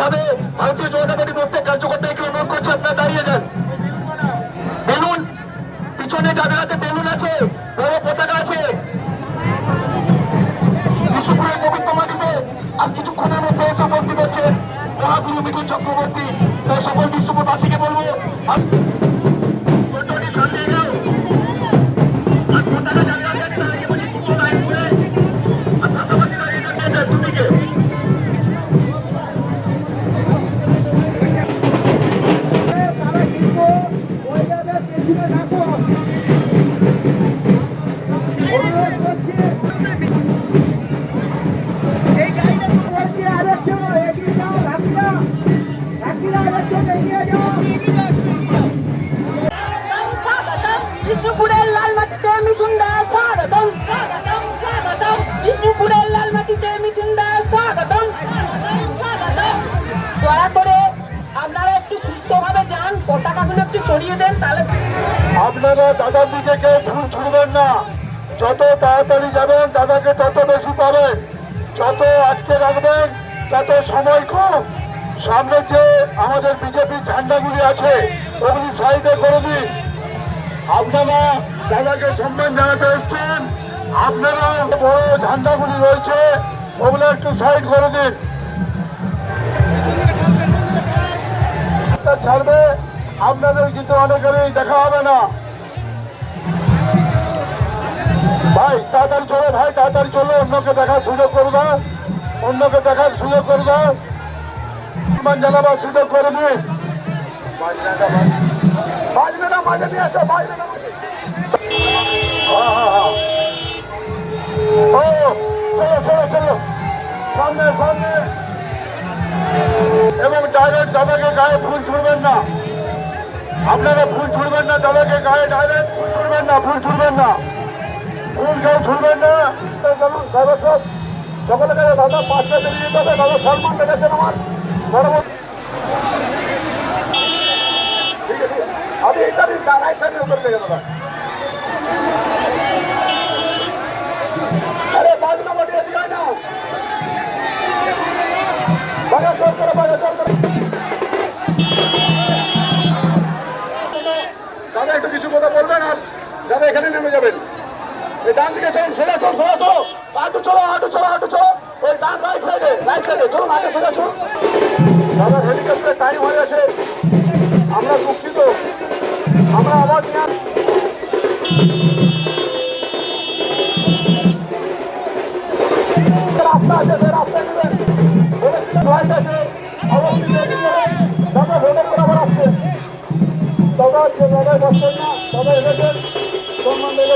ভাবে ভারতীয় জনতা পার্টি প্রত্যেক কার্যকর্তাকে অনুরোধ করছে আপনারা দাঁড়িয়ে যান। বেলুন পিছনে যাদের হাতে বেলুন আছে, বড় পতাকা আছে, বিষ্ণুপুরের পবিত্র মাটিতে আর কিছুক্ষণের মধ্যে এসে উপস্থিত হচ্ছেন মহাগুরু মিঠুন চক্রবর্তী। তো সকল বিষ্ণুপুরবাসীকে বলবো বিষ্ণুপুরের লাল মাটিতে মিঠুন দাস স্বাগতম, স্বাগতম, স্বাগতম। বিষ্ণুপুরের লাল মাটিতে মিঠুন দাস স্বাগতম, স্বাগতম। দয়া করে আপনারা একটু সুস্থভাবে যান, পতাকাগুলো একটু সরিয়ে দেন, তাহলে আপনারা দাদার দিকে কেউ ভুল ছুড়বেন না। যত তাড়াতাড়ি যাবেন দাদাকে তত বেশি পাবেন, যত আজকে রাখবেন তত সময় কম। সামনে যে আমাদের বিজেপির ঝান্ডাগুলি আছে ওগুলি সাইডে করে দিন। আপনারা দাদাকে সম্মান জানাতে এসছেন, আপনারা বড় ঝান্ডাগুলি রয়েছে ওগুলো একটু সাইড করে দিন। ছাড়বে আপনাদের কিন্তু অনেকেরই দেখা হবে না। ভাই তাড়াতাড়ি চলো, ভাই তাড়াতাড়ি চলো, অন্যকে দেখার সুযোগ করে দাও, অন্যকে দেখার সুযোগ করে দাও, সম্মান জানাবার সুযোগ করে দিন। বাজবে না, মাঝে নিয়ে আসো, বাজবে না। ও চলো চলো চলো, সামনে সামনে। এবং ডাইরেক্ট দাদাকে গায়ে ফুল ছুড়বেন না, আপনারা ফুল ছুড়বেন না, দাদাকে গায়ে ডাইরেক্ট ফুল ছুড়বেন না, ফুল ছুড়বেন না, ফুল কেউ ছুড়বেন না। দাদা সব সকলে গেলে দাদা পাঁচটা বেরিয়ে যেতে হবে। দাদা সম্মান লেগেছেন আমার পরবর্তী। ঠিক আছে, আমি এই তারিখ রাইট সাইডে উত্তর লেগে দাদা। আরে বাজনা বাটিয়ে দিয়ে না, বাজা জোর করে, বাজা জোর করে। দাদা একটু কিছু কথা বলবেন আর দাদা এখানে নেমে যাবেন। এই ডান দিকে চলুন, সোজা চল, সোজা চলো, হাঁটু চলো, হাঁটু চলো, হাঁটু চলো, ওই ডান রাইট সাইডে চলুন, আগে সোজা চলুন। দাদা হেলিকপ্টার টাইম হয়ে গেছে, আমরা দুঃখিত, আমরা আবার নিয়ে রাস্তা আছে, সে রাস্তায় নেবেন, বলেছিলেন রাইট আছে, অবশ্যই দাদা ভোটের করে আবার আসছে। দাদা যে দাদায় বসছেন না, দাদা এসেছেন সম্মান দেবে।